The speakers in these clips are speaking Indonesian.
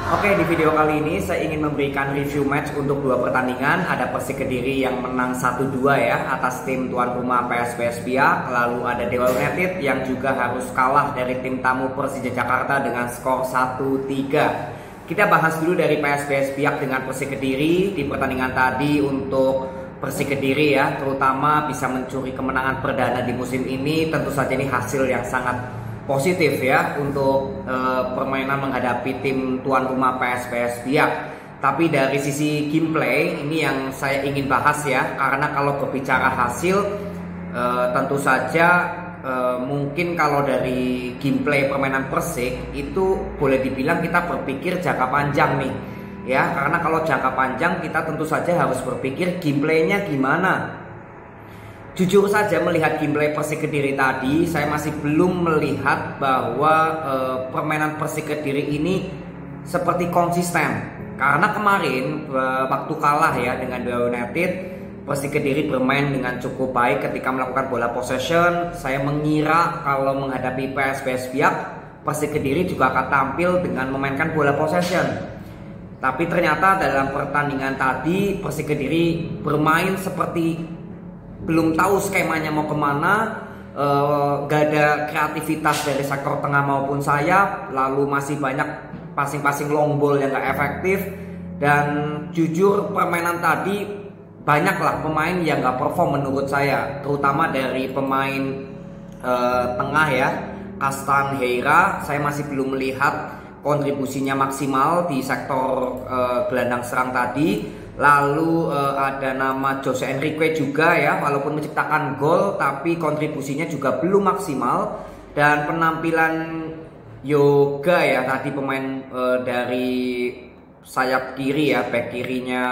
Oke, di video kali ini saya ingin memberikan review match untuk dua pertandingan. Ada Persik Kediri yang menang 1-2 ya atas tim tuan rumah PSBS Biak. Lalu ada Dewa United yang juga harus kalah dari tim tamu Persija Jakarta dengan skor 1-3. Kita bahas dulu dari PSBS Biak dengan Persik Kediri di pertandingan tadi. Untuk Persik Kediri ya, terutama bisa mencuri kemenangan perdana di musim ini. Tentu saja ini hasil yang sangat positif ya untuk permainan menghadapi tim tuan rumah PSBS Biak. Tapi dari sisi gameplay ini yang saya ingin bahas ya, karena kalau berbicara hasil tentu saja mungkin kalau dari gameplay permainan Persik itu boleh dibilang kita berpikir jangka panjang nih ya, karena kalau jangka panjang kita tentu saja harus berpikir gameplaynya gimana. Jujur saja melihat gameplay Persik Kediri tadi, saya masih belum melihat bahwa permainan Persik Kediri ini seperti konsisten. Karena kemarin waktu kalah ya dengan Dewa United, Persik Kediri bermain dengan cukup baik ketika melakukan bola possession. Saya mengira kalau menghadapi PSBS Biak, Persik Kediri juga akan tampil dengan memainkan bola possession. Tapi ternyata dalam pertandingan tadi Persik Kediri bermain seperti belum tahu skemanya mau kemana, gak ada kreativitas dari sektor tengah maupun sayap, lalu masih banyak passing-passing long ball yang gak efektif. Dan jujur permainan tadi banyaklah pemain yang gak perform menurut saya, terutama dari pemain tengah ya, Kastan Heira. Saya masih belum melihat kontribusinya maksimal di sektor gelandang serang tadi. Lalu ada nama Jose Enrique juga ya, walaupun menciptakan gol tapi kontribusinya juga belum maksimal. Dan penampilan Yoga ya tadi pemain dari sayap kiri ya, back kirinya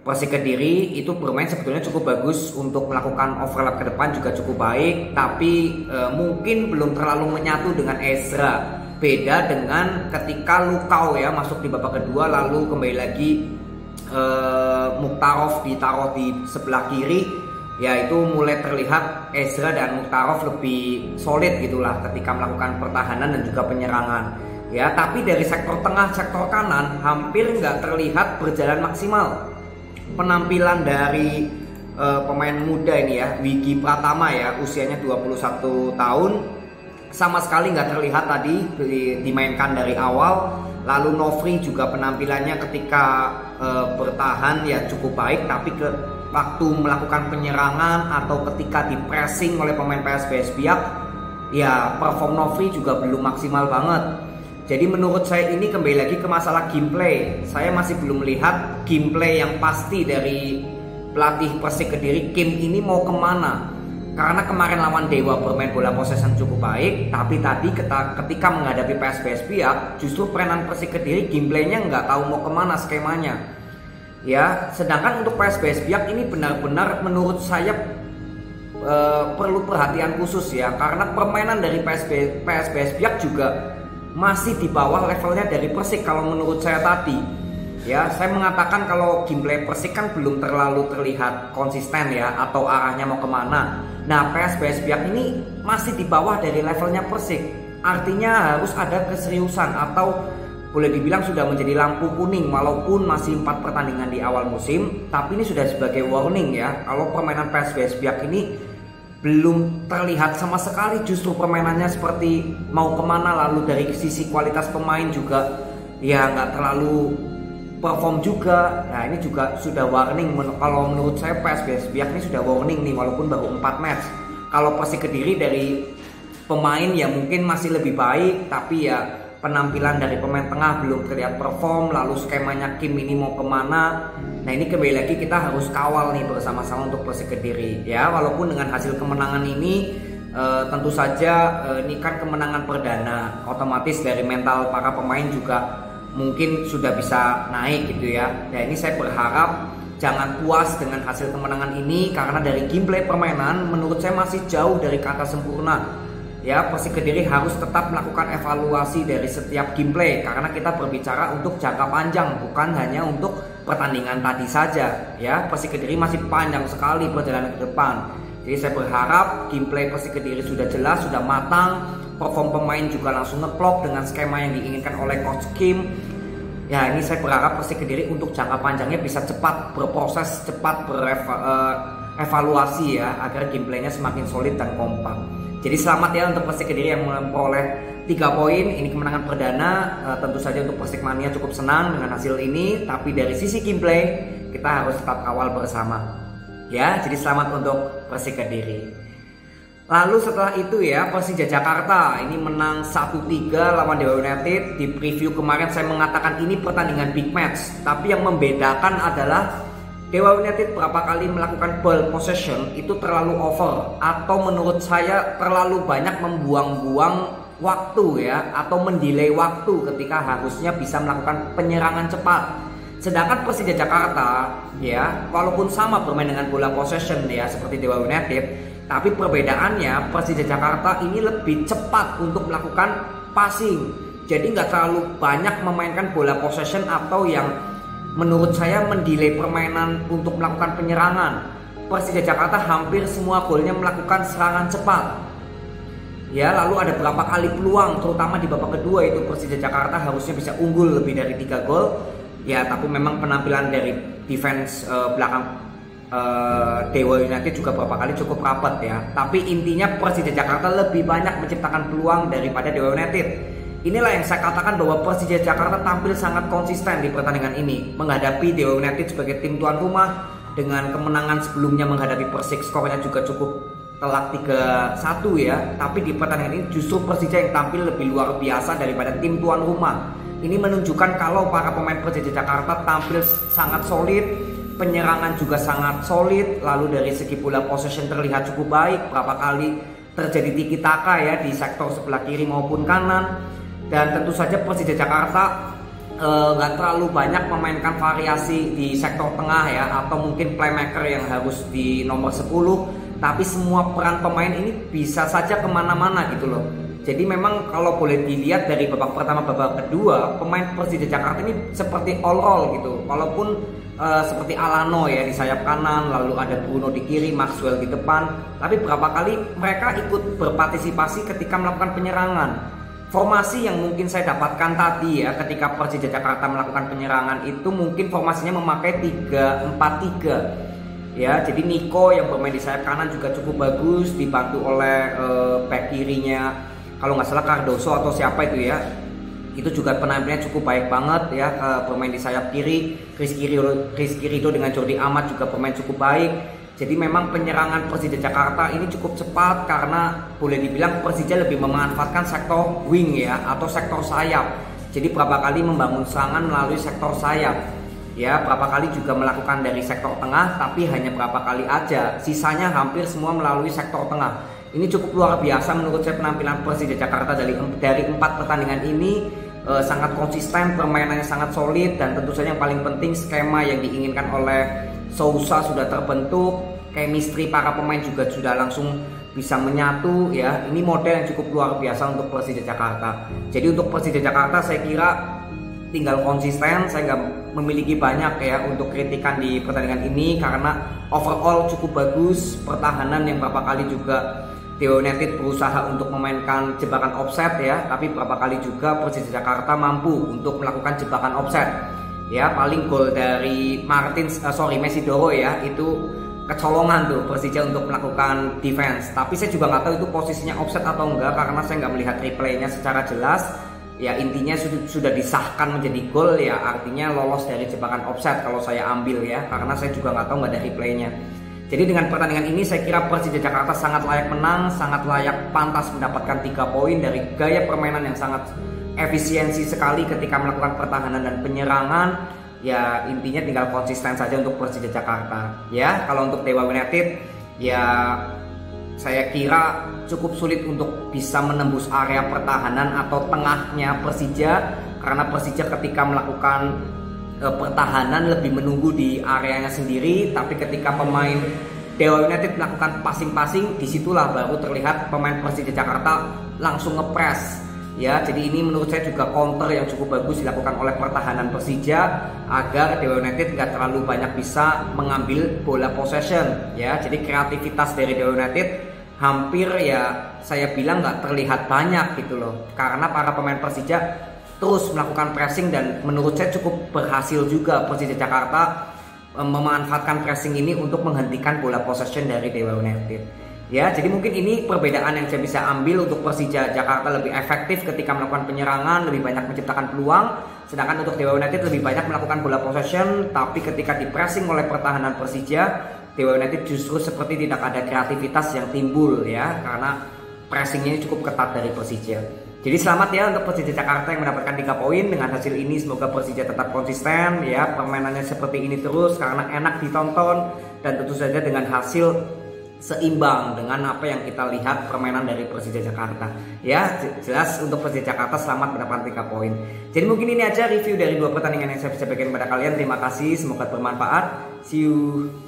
Persik Kediri itu bermain sebetulnya cukup bagus untuk melakukan overlap ke depan, juga cukup baik. Tapi mungkin belum terlalu menyatu dengan Ezra. Beda dengan ketika Lukau ya masuk di babak kedua, lalu kembali lagi Mukhtarov ditaruh di sebelah kiri, ya itu mulai terlihat Ezra dan Mukhtarov lebih solid gitulah ketika melakukan pertahanan dan juga penyerangan ya. Tapi dari sektor tengah, sektor kanan hampir nggak terlihat berjalan maksimal. Penampilan dari pemain muda ini ya, Wigi Pratama ya, usianya 21 tahun, sama sekali nggak terlihat tadi dimainkan dari awal. Lalu Nofri juga penampilannya ketika bertahan ya cukup baik, tapi waktu melakukan penyerangan atau ketika di pressing oleh pemain PSBS Biak, ya perform Nofri juga belum maksimal banget. Jadi menurut saya ini kembali lagi ke masalah gameplay. Saya masih belum melihat gameplay yang pasti dari pelatih Persik Kediri. Game ini mau kemana? Karena kemarin lawan Dewa bermain bola possession cukup baik, tapi tadi ketika menghadapi PSBS Biak, justru permainan Persik Kediri gameplaynya nggak tahu mau kemana skemanya. Ya, sedangkan untuk PSBS Biak ini benar-benar menurut saya perlu perhatian khusus ya, karena permainan dari PSBS Biak juga masih di bawah levelnya dari Persik kalau menurut saya tadi. Ya, saya mengatakan kalau gameplay Persik kan belum terlalu terlihat konsisten ya, atau arahnya mau kemana. Nah, PSBS Biak ini masih di bawah dari levelnya Persik. Artinya harus ada keseriusan, atau boleh dibilang sudah menjadi lampu kuning. Walaupun masih 4 pertandingan di awal musim, tapi ini sudah sebagai warning ya, kalau permainan PSBS Biak ini belum terlihat sama sekali justru permainannya seperti mau kemana. Lalu dari sisi kualitas pemain juga ya nggak terlalu perform juga. Nah ini juga sudah warning. Kalau menurut saya PSBS Biak ini sudah warning nih, walaupun baru 4 match. Kalau Persik Kediri dari pemain ya mungkin masih lebih baik, tapi ya penampilan dari pemain tengah belum terlihat perform. Lalu skemanya Kim ini mau kemana? Nah ini kembali lagi kita harus kawal nih bersama-sama untuk Persik Kediri ya. Walaupun dengan hasil kemenangan ini tentu saja ini kan kemenangan perdana, otomatis dari mental para pemain juga mungkin sudah bisa naik gitu ya. Nah ini saya berharap jangan puas dengan hasil kemenangan ini, karena dari gameplay permainan menurut saya masih jauh dari kata sempurna. Ya, Persik Kediri harus tetap melakukan evaluasi dari setiap gameplay, karena kita berbicara untuk jangka panjang, bukan hanya untuk pertandingan tadi saja. Ya, Persik Kediri masih panjang sekali perjalanan ke depan. Jadi saya berharap gameplay Persik Kediri sudah jelas, sudah matang, perform pemain juga langsung ngeplok dengan skema yang diinginkan oleh Coach Kim. Ya ini saya berharap Persik Kediri untuk jangka panjangnya bisa cepat berproses, cepat berevaluasi ya, agar gameplaynya semakin solid dan kompak. Jadi selamat ya untuk Persik Kediri yang memperoleh 3 poin. Ini kemenangan perdana. Tentu saja untuk Persikmania cukup senang dengan hasil ini, tapi dari sisi gameplay kita harus tetap kawal bersama. Ya, jadi selamat untuk Persik Kediri. Lalu setelah itu ya, Persija Jakarta ini menang 1-3 lawan Dewa United. Di preview kemarin saya mengatakan ini pertandingan big match, tapi yang membedakan adalah Dewa United berapa kali melakukan ball possession itu terlalu over, atau menurut saya terlalu banyak membuang-buang waktu ya, atau mendelay waktu ketika harusnya bisa melakukan penyerangan cepat. Sedangkan Persija Jakarta ya, walaupun sama bermain dengan bola possession ya seperti Dewa United, tapi perbedaannya Persija Jakarta ini lebih cepat untuk melakukan passing. Jadi nggak terlalu banyak memainkan bola possession atau yang menurut saya mendelay permainan untuk melakukan penyerangan. Persija Jakarta hampir semua golnya melakukan serangan cepat. Ya, lalu ada beberapa kali peluang, terutama di babak kedua itu Persija Jakarta harusnya bisa unggul lebih dari 3 gol. Ya, tapi memang penampilan dari defense belakang Dewa United juga beberapa kali cukup rapat ya. Tapi intinya Persija Jakarta lebih banyak menciptakan peluang daripada Dewa United. Inilah yang saya katakan bahwa Persija Jakarta tampil sangat konsisten di pertandingan ini, menghadapi Dewa United sebagai tim tuan rumah. Dengan kemenangan sebelumnya menghadapi Persik, skornya juga cukup telak 3-1 ya. Tapi di pertandingan ini justru Persija yang tampil lebih luar biasa daripada tim tuan rumah. Ini menunjukkan kalau para pemain Persija Jakarta tampil sangat solid, penyerangan juga sangat solid, lalu dari segi bola possession terlihat cukup baik, berapa kali terjadi tiki taka ya di sektor sebelah kiri maupun kanan. Dan tentu saja Persija Jakarta nggak terlalu banyak memainkan variasi di sektor tengah ya, atau mungkin playmaker yang harus di nomor 10, tapi semua peran pemain ini bisa saja kemana-mana gitu loh. Jadi memang kalau boleh dilihat dari babak pertama babak kedua, pemain Persija Jakarta ini seperti all gitu. Walaupun seperti Alano ya di sayap kanan, lalu ada Bruno di kiri, Maxwell di depan, tapi berapa kali mereka ikut berpartisipasi ketika melakukan penyerangan. Formasi yang mungkin saya dapatkan tadi ya ketika Persija Jakarta melakukan penyerangan itu mungkin formasinya memakai 3-4-3. Ya, jadi Nico yang bermain di sayap kanan juga cukup bagus, dibantu oleh back kirinya, kalau nggak salah Cardoso atau siapa itu ya. Itu juga penampilannya cukup baik banget ya, bermain di sayap kiri. Rizky Ridho dengan Jordi Amat juga bermain cukup baik. Jadi memang penyerangan Persija Jakarta ini cukup cepat karena boleh dibilang Persija lebih memanfaatkan sektor wing ya, atau sektor sayap. Jadi berapa kali membangun serangan melalui sektor sayap. Ya, berapa kali juga melakukan dari sektor tengah, tapi hanya berapa kali aja. Sisanya hampir semua melalui sektor tengah. Ini cukup luar biasa menurut saya penampilan Persija Jakarta dari 4 pertandingan ini. Sangat konsisten, permainannya sangat solid, dan tentu saja yang paling penting skema yang diinginkan oleh Sousa sudah terbentuk, chemistry para pemain juga sudah langsung bisa menyatu ya. Ini model yang cukup luar biasa untuk Persija Jakarta. Jadi untuk Persija Jakarta saya kira tinggal konsisten. Saya nggak memiliki banyak ya untuk kritikan di pertandingan ini karena overall cukup bagus. Pertahanan yang berapa kali juga Dewa United berusaha untuk memainkan jebakan offset ya, tapi berapa kali juga Persija Jakarta mampu untuk melakukan jebakan offset. Ya, paling gol dari Messi Doro ya, itu kecolongan tuh Persija untuk melakukan defense. Tapi saya juga nggak tahu itu posisinya offset atau enggak karena saya nggak melihat replaynya secara jelas. Ya intinya sudah disahkan menjadi gol ya, artinya lolos dari jebakan offset kalau saya ambil ya, karena saya juga nggak tahu, nggak ada replaynya. Jadi dengan pertandingan ini saya kira Persija Jakarta sangat layak menang, sangat layak pantas mendapatkan 3 poin dari gaya permainan yang sangat efisiensi sekali ketika melakukan pertahanan dan penyerangan. Ya intinya tinggal konsisten saja untuk Persija Jakarta. Ya, kalau untuk Dewa United ya saya kira cukup sulit untuk bisa menembus area pertahanan atau tengahnya Persija, karena Persija ketika melakukan pertahanan lebih menunggu di areanya sendiri, tapi ketika pemain Dewa United melakukan passing-passing, disitulah baru terlihat pemain Persija Jakarta langsung ngepres ya. Jadi ini menurut saya juga counter yang cukup bagus dilakukan oleh pertahanan Persija agar Dewa United nggak terlalu banyak bisa mengambil bola possession ya. Jadi kreativitas dari Dewa United hampir ya saya bilang nggak terlihat banyak gitu loh, karena para pemain Persija terus melakukan pressing dan menurut saya cukup berhasil juga Persija Jakarta memanfaatkan pressing ini untuk menghentikan bola possession dari Dewa United. Ya, jadi mungkin ini perbedaan yang saya bisa ambil untuk Persija Jakarta lebih efektif ketika melakukan penyerangan, lebih banyak menciptakan peluang, sedangkan untuk Dewa United lebih banyak melakukan bola possession, tapi ketika di pressing oleh pertahanan Persija, Dewa United justru seperti tidak ada kreativitas yang timbul ya, karena pressingnya cukup ketat dari Persija. Jadi selamat ya untuk Persija Jakarta yang mendapatkan 3 poin. Dengan hasil ini semoga Persija tetap konsisten ya, permainannya seperti ini terus karena enak ditonton, dan tentu saja dengan hasil seimbang dengan apa yang kita lihat permainan dari Persija Jakarta. Ya, jelas untuk Persija Jakarta selamat mendapatkan 3 poin. Jadi mungkin ini aja review dari 2 pertandingan yang saya bisa bagikan kepada kalian. Terima kasih, semoga bermanfaat. See you.